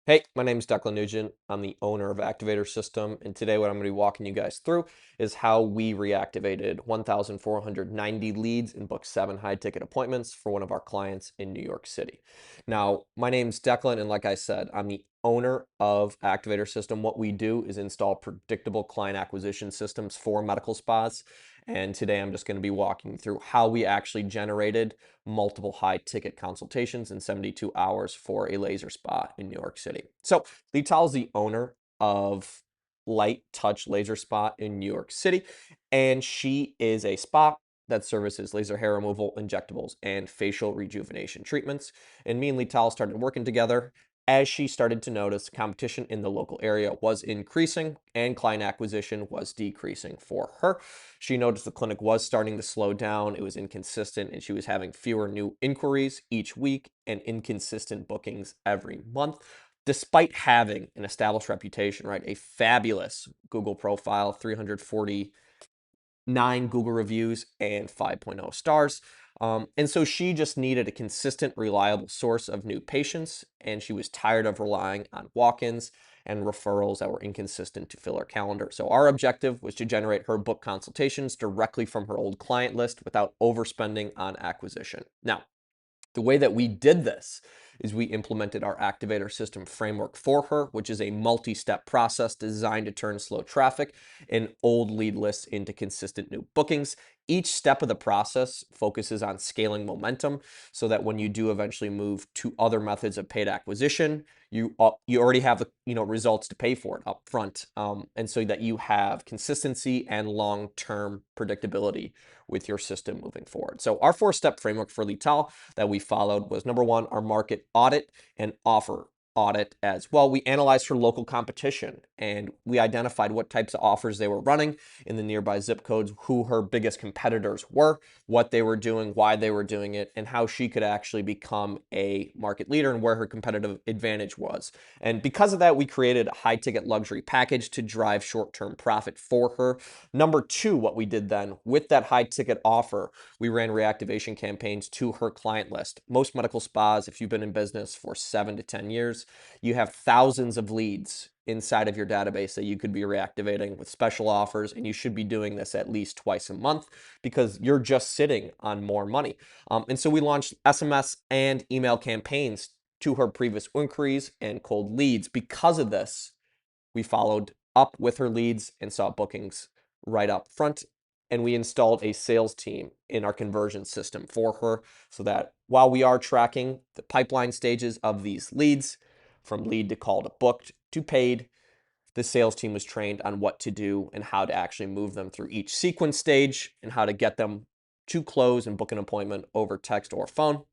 Hey, my name is Declan Nugent. I'm the owner of Activator System, and today what I'm going to be walking you guys through is how we reactivated 1,490 leads and booked 7 high-ticket appointments for one of our clients in New York City. Now, my name's Declan, and like I said, I'm the owner of Activator System. What we do is install predictable client acquisition systems for medical spas, and today I'm just going to be walking through how we actually generated multiple high-ticket consultations in 72 hours for a laser spa in New York City. So Lital is the owner of Light Touch Laser Spa in New York City, and she is a spa that services laser hair removal, injectables, and facial rejuvenation treatments. And me and Lital started working together as she started to notice competition in the local area was increasing and client acquisition was decreasing for her. She noticed the clinic was starting to slow down, it was inconsistent, and she was having fewer new inquiries each week and inconsistent bookings every month, despite having an established reputation, right? A fabulous Google profile, 349 Google reviews and 5.0 stars. And so she just needed a consistent, reliable source of new patients, and she was tired of relying on walk-ins and referrals that were inconsistent to fill her calendar. So our objective was to generate her book consultations directly from her old client list without overspending on acquisition. Now, the way that we did this is we implemented our Activator System Framework for her, which is a multi-step process designed to turn slow traffic and old lead lists into consistent new bookings. Each step of the process focuses on scaling momentum so that when you do eventually move to other methods of paid acquisition, you already have the results to pay for it up front, and so that you have consistency and long-term predictability with your system moving forward. So our 4-step framework for Lital that we followed was number 1, our market audit and offer audit as well. We analyzed her local competition and we identified what types of offers they were running in the nearby zip codes, who her biggest competitors were, what they were doing, why they were doing it, and how she could actually become a market leader and where her competitive advantage was. And because of that, we created a high-ticket luxury package to drive short-term profit for her. Number 2, what we did then with that high-ticket offer, we ran reactivation campaigns to her client list. Most medical spas, if you've been in business for 7 to 10 years, you have thousands of leads inside of your database that you could be reactivating with special offers, and you should be doing this at least twice a month because you're just sitting on more money. And so we launched SMS and email campaigns to her previous inquiries and cold leads. Because of this, we followed up with her leads and saw bookings right up front. And we installed a sales team in our conversion system for her so that while we are tracking the pipeline stages of these leads, from lead to call to booked to paid, the sales team was trained on what to do and how to actually move them through each sequence stage and how to get them to close and book an appointment over text or phone.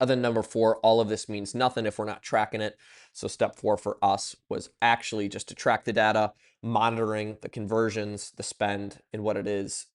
And then number 4, all of this means nothing if we're not tracking it. So step 4 for us was actually just to track the data, monitoring the conversions, the spend, and what it is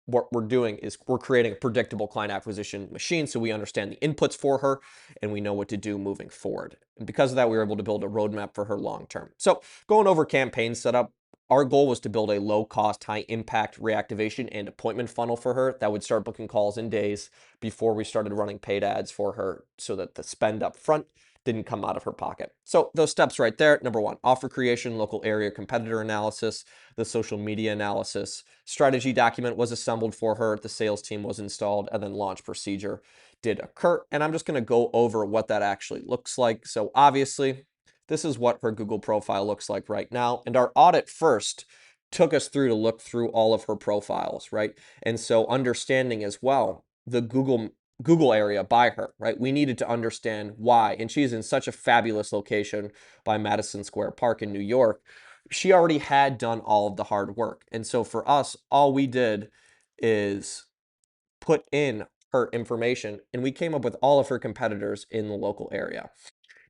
what we're doing is we're creating a predictable client acquisition machine so we understand the inputs for her and we know what to do moving forward. And because of that, we were able to build a roadmap for her long term. So going over campaign setup, our goal was to build a low-cost, high-impact reactivation and appointment funnel for her that would start booking calls in days before we started running paid ads for her so that the spend up front didn't come out of her pocket. So those steps right there, number 1, offer creation, local area competitor analysis, the social media analysis, strategy document was assembled for her, the sales team was installed, and then launch procedure did occur. And I'm just going to go over what that actually looks like. So obviously, this is what her Google profile looks like right now. And our audit first took us through to look through all of her profiles, right? And so understanding as well the Google area by her, right? We needed to understand why. And she's in such a fabulous location by Madison Square Park in New York. She already had done all of the hard work. And so for us, all we did is put in her information and we came up with all of her competitors in the local area.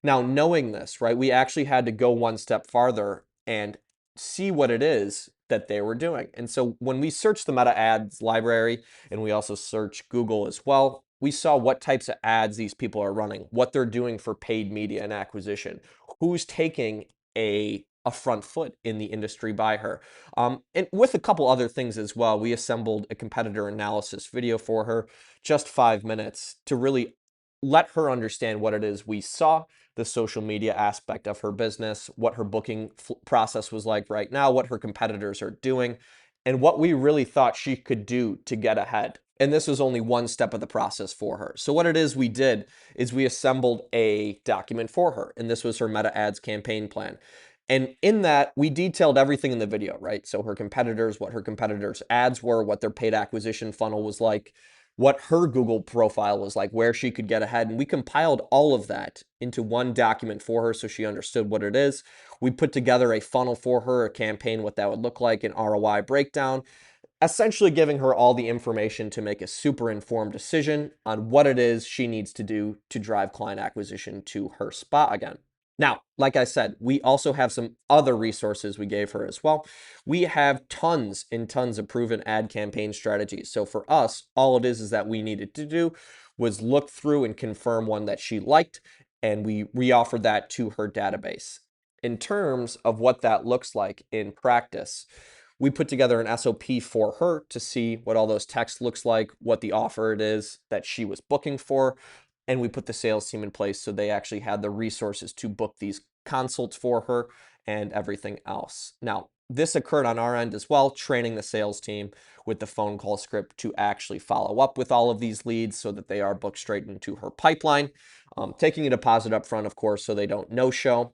Now, knowing this, right, we actually had to go one step farther and see what it is that they were doing. And so when we searched the meta ads library and we also searched Google as well, we saw what types of ads these people are running, what they're doing for paid media and acquisition, who's taking a front foot in the industry by her. And with a couple other things as well, we assembled a competitor analysis video for her, just 5 minutes, to really let her understand what it is we saw, the social media aspect of her business, what her booking process was like right now, what her competitors are doing, and what we really thought she could do to get ahead. And this was only one step of the process for her. So what it is we did is we assembled a document for her, and this was her Meta Ads campaign plan. And in that, we detailed everything in the video, right? So her competitors, what her competitors' ads were, what their paid acquisition funnel was like, what her Google profile was like, where she could get ahead. And we compiled all of that into one document for her so she understood what it is. We put together a funnel for her, a campaign, what that would look like, an ROI breakdown, essentially giving her all the information to make a super informed decision on what it is she needs to do to drive client acquisition to her spa again. Now, like I said, we also have some other resources we gave her as well. We have tons and tons of proven ad campaign strategies. So for us, all it is that we needed to do was look through and confirm one that she liked, and we reoffered that to her database. In terms of what that looks like in practice, we put together an SOP for her to see what all those text looks like, what the offer it is that she was booking for, and we put the sales team in place so they actually had the resources to book these consults for her and everything else. Now, this occurred on our end as well, training the sales team with the phone call script to actually follow up with all of these leads so that they are booked straight into her pipeline, taking a deposit up front, of course, so they don't no-show.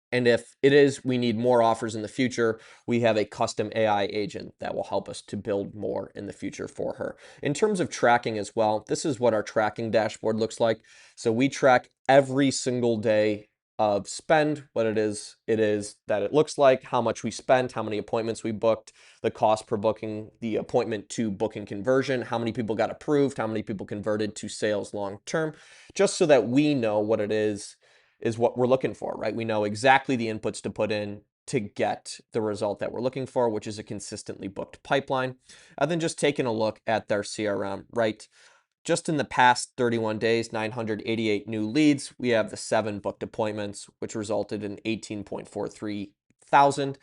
And if it is, we need more offers in the future, we have a custom AI agent that will help us to build more in the future for her. In terms of tracking as well, this is what our tracking dashboard looks like. So we track every single day of spend, what it is that it looks like, how much we spent, how many appointments we booked, the cost per booking, the appointment to booking conversion, how many people got approved, how many people converted to sales long term, just so that we know what it is what we're looking for, right? We know exactly the inputs to put in to get the result that we're looking for, which is a consistently booked pipeline. And then just taking a look at their CRM, right? Just in the past 31 days, 988 new leads. We have the 7 booked appointments, which resulted in 18.43 thousand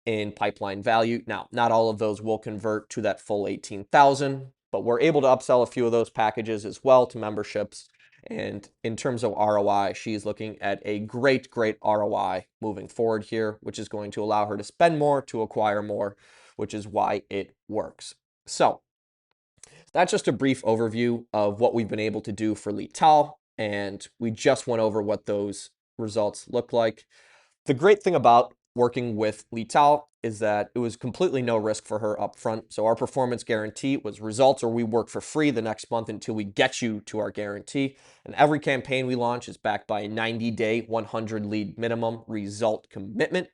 in pipeline value. Now, not all of those will convert to that full 18,000, but we're able to upsell a few of those packages as well to memberships. And in terms of ROI, she's looking at a great ROI moving forward here, which is going to allow her to spend more to acquire more, which is why it works. So that's just a brief overview of what we've been able to do for Lital, and we just went over what those results look like. The great thing about working with Lital is that it was completely no risk for her up front. So our performance guarantee was results or we work for free the next month until we get you to our guarantee. And every campaign we launch is backed by a 90-day, 100 lead minimum result commitment.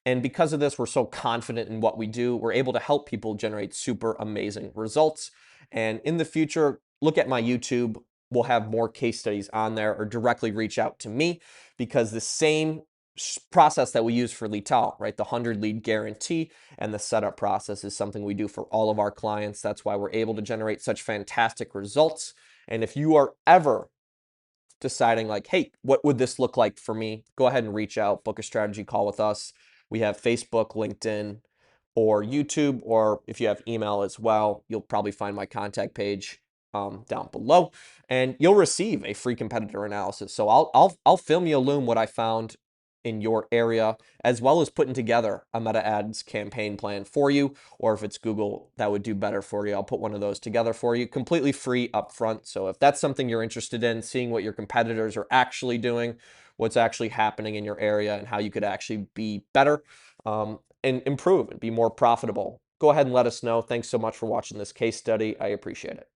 And because of this, we're so confident in what we do. We're able to help people generate super amazing results. And in the future, look at my YouTube. We'll have more case studies on there, or directly reach out to me, because the same process that we use for Lital, right? The 100 lead guarantee and the setup process is something we do for all of our clients. That's why we're able to generate such fantastic results. And if you are ever deciding like, hey, what would this look like for me? Go ahead and reach out, book a strategy call with us. We have Facebook, LinkedIn, or YouTube, or if you have email as well, you'll probably find my contact page down below, and you'll receive a free competitor analysis. So I'll film you a Loom what I found in your area, as well as putting together a Meta Ads campaign plan for you, or if it's Google, that would do better for you. I'll put one of those together for you, completely free up front. So if that's something you're interested in, seeing what your competitors are actually doing, what's actually happening in your area, and how you could actually be better and improve and be more profitable, go ahead and let us know. Thanks so much for watching this case study. I appreciate it.